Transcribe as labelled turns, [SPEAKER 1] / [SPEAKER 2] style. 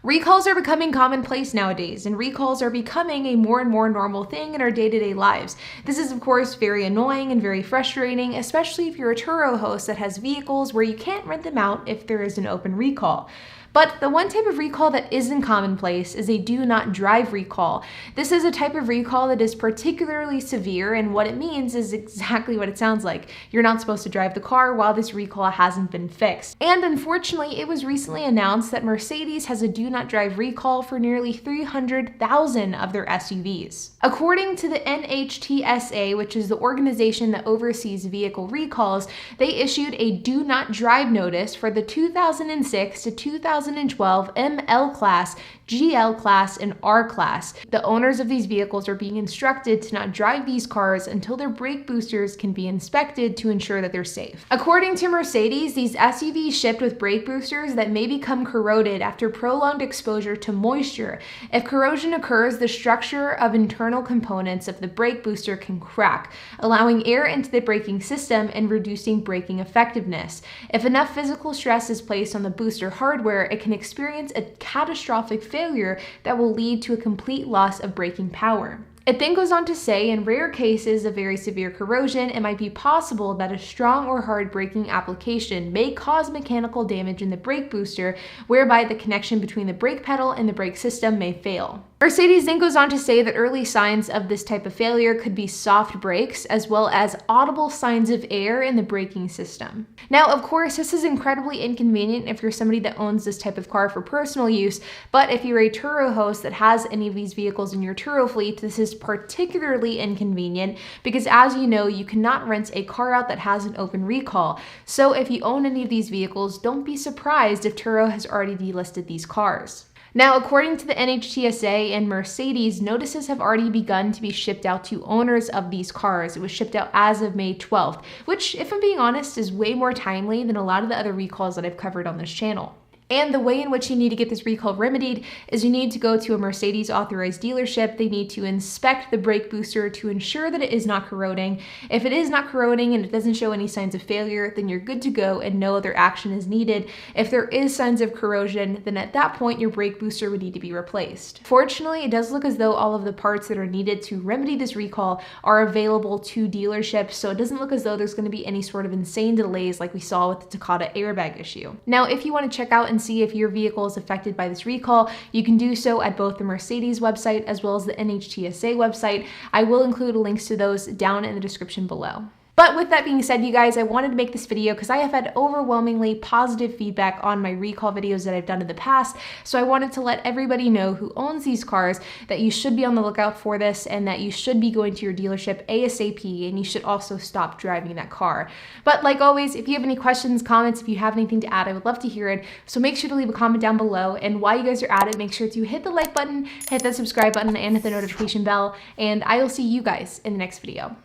[SPEAKER 1] Recalls are becoming commonplace nowadays, and recalls are becoming a more and more normal thing in our day-to-day lives. This is, of course, very annoying and very frustrating, especially if you're a Turo host that has vehicles where you can't rent them out if there is an open recall. But the one type of recall that isn't commonplace is a do not drive recall. This is a type of recall that is particularly severe, and what it means is exactly what it sounds like. You're not supposed to drive the car while this recall hasn't been fixed. And unfortunately, it was recently announced that Mercedes has a do not drive recall for nearly 300,000 of their SUVs. According to the NHTSA, which is the organization that oversees vehicle recalls, they issued a do not drive notice for the 2006 to 2012 ML class, GL class, and R class. The owners of these vehicles are being instructed to not drive these cars until their brake boosters can be inspected to ensure that they're safe. According to Mercedes, these SUVs shipped with brake boosters that may become corroded after prolonged exposure to moisture. If corrosion occurs, the structure of internal components of the brake booster can crack, allowing air into the braking system and reducing braking effectiveness. If enough physical stress is placed on the booster hardware, it can experience a catastrophic failure that will lead to a complete loss of braking power. It then goes on to say, in rare cases of very severe corrosion, it might be possible that a strong or hard braking application may cause mechanical damage in the brake booster, whereby the connection between the brake pedal and the brake system may fail. Mercedes then goes on to say that early signs of this type of failure could be soft brakes, as well as audible signs of air in the braking system. Now, of course, this is incredibly inconvenient if you're somebody that owns this type of car for personal use, but if you're a Turo host that has any of these vehicles in your Turo fleet, this is particularly inconvenient because, as you know, you cannot rent a car out that has an open recall. So if you own any of these vehicles, don't be surprised if Turo has already delisted these cars. Now, according to the NHTSA and Mercedes, notices have already begun to be shipped out to owners of these cars. It was shipped out as of May 12th, which, if I'm being honest, is way more timely than a lot of the other recalls that I've covered on this channel. And the way in which you need to get this recall remedied is you need to go to a Mercedes authorized dealership. They need to inspect the brake booster to ensure that it is not corroding. If it is not corroding and it doesn't show any signs of failure, then you're good to go and no other action is needed. If there is signs of corrosion, then at that point your brake booster would need to be replaced. Fortunately, it does look as though all of the parts that are needed to remedy this recall are available to dealerships, so it doesn't look as though there's going to be any sort of insane delays like we saw with the Takata airbag issue. Now, if you want to check out and see if your vehicle is affected by this recall, you can do so at both the Mercedes website as well as the NHTSA website. I will include links to those down in the description below. But with that being said, you guys, I wanted to make this video because I have had overwhelmingly positive feedback on my recall videos that I've done in the past. So I wanted to let everybody know who owns these cars that you should be on the lookout for this and that you should be going to your dealership ASAP, and you should also stop driving that car. But like always, if you have any questions, comments, if you have anything to add, I would love to hear it. So make sure to leave a comment down below. And while you guys are at it, make sure to hit the like button, hit the subscribe button, and hit the notification bell. And I will see you guys in the next video.